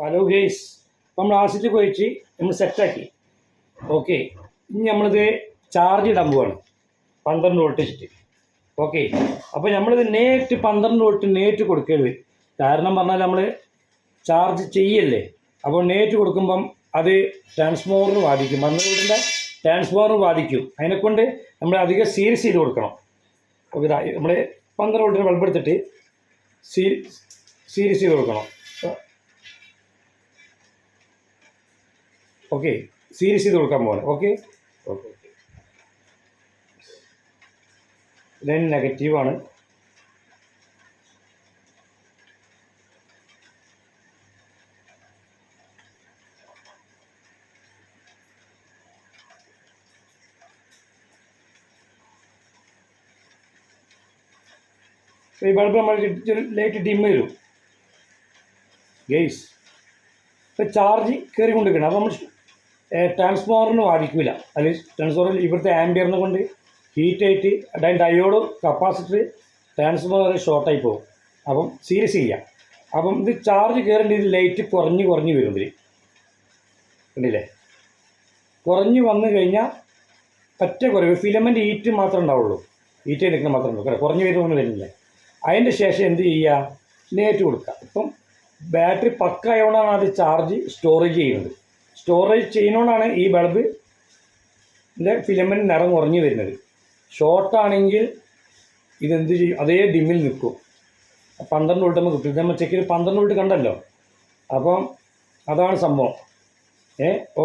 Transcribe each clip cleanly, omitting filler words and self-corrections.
Hello guys, നമ്മൾ acid കുഴച്ച് നമ്മൾ സെറ്റാക്കി. ഓക്കെ, ഇനി നമ്മളിത് ചാർജ് ഇടാൻ പോവാണ് 12 വോൾട്ട് വെച്ചിട്ട്. ഓക്കെ, അപ്പോൾ നമ്മളിത് നേരിട്ട് 12 വോൾട്ട് നേരിട്ട് കൊടുക്കരുത്. കാരണം പറഞ്ഞാൽ നമ്മൾ ചാർജ് ചെയ്യല്ലേ, അപ്പോൾ നേരിട്ട് കൊടുക്കുമ്പം അത് ട്രാൻസ്ഫോമറിന് ബാധിക്കും, 12 വോൾട്ടിൻ്റെ ട്രാൻസ്ഫോമറിന് ബാധിക്കും. അതിനെക്കൊണ്ട് നമ്മൾ അധികം സീരീസ് ചെയ്ത് കൊടുക്കണം. ഓക്കെ, നമ്മൾ 12 വോൾട്ടിന് ബൾബ് എടുത്തിട്ട് സീരീസ് ചെയ്ത് കൊടുക്കണം. ഓക്കെ, സീരീസ് ചെയ്ത് കൊടുക്കാൻ പോകണം. ഓക്കെ ഓക്കെ ലൈൻ നെഗറ്റീവാണ്. ഈ ബൾബ് നമ്മൾ ലൈറ്റ് ഡിം വരും ഗെയ്സ്. ഇപ്പോൾ ചാർജ് കയറി കൊണ്ടിരിക്കണം. അപ്പോൾ നമ്മൾ ട്രാൻസ്ഫോമറിന് ബാധിക്കില്ല. അല്ലെങ്കിൽ ട്രാൻസ്ഫോമറിൽ ഇവിടുത്തെ ആംബിയറിനെ കൊണ്ട് ഹീറ്റായിട്ട് ഡയോഡ് കപ്പാസിറ്റർ ട്രാൻസ്ഫോമർ ഷോർട്ടായി പോകും. അപ്പം സീരീസ് ചെയ്യാം. അപ്പം ഇത് ചാർജ് കയറേണ്ട ഇത് ലൈറ്റ് കുറഞ്ഞ് വരും. ഇതിൽ കണ്ടില്ലേ, കുറഞ്ഞ് വന്നു കഴിഞ്ഞാൽ പറ്റ കുറവ് ഫിലമെൻറ്റ് ഹീറ്റ് മാത്രമേ ഉണ്ടാവുള്ളൂ. ഹീറ്റ് നിൽക്കുന്ന മാത്രമേ ഉള്ളൂ. കുറഞ്ഞ് വരുന്നില്ല. അതിൻ്റെ ശേഷം എന്ത് ചെയ്യുക, നേരിട്ട് കൊടുക്കുക. ഇപ്പം ബാറ്ററി പക്കായതുകൊണ്ടാണ് അത് ചാർജ് സ്റ്റോറേജ് ചെയ്യുന്നത്. സ്റ്റോറേജ് ചെയ്യുന്നതുകൊണ്ടാണ് ഈ ബൾബിൻ്റെ ഫിലമെൻറ്റ് നിറം കുറഞ്ഞ് വരുന്നത്. ഷോർട്ടാണെങ്കിൽ ഇതെന്ത് ചെയ്യും, അതേ ഡിമ്മിൽ നിൽക്കും. 12 വോൾട്ട് നമ്മൾ കിട്ടും. നമ്മൾ ചെക്കിൽ 12 വോൾട്ട് കണ്ടല്ലോ. അപ്പം അതാണ് സംഭവം.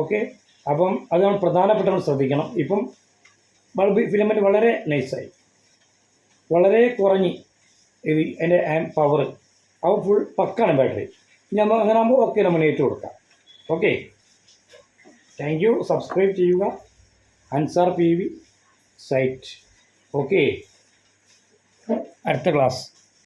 ഓക്കെ, അപ്പം അത് നമ്മൾ പ്രധാനപ്പെട്ട ശ്രദ്ധിക്കണം. ഇപ്പം ബൾബ് ഫിലമെൻറ്റ് വളരെ നൈസായി, വളരെ കുറഞ്ഞ് അതിൻ്റെ പവർ അവ ഫുൾ പക്കാണ് ബാറ്ററി. നമ്മൾ അങ്ങനെ ആകുമ്പോൾ ഓക്കെ, നമ്മൾ നേരിട്ട് കൊടുക്കാം. Okay, thank you. സബ്സ്ക്രൈബ് ചെയ്യുക. Ansar PV site. ഓക്കെ, അടുത്ത ക്ലാസ്.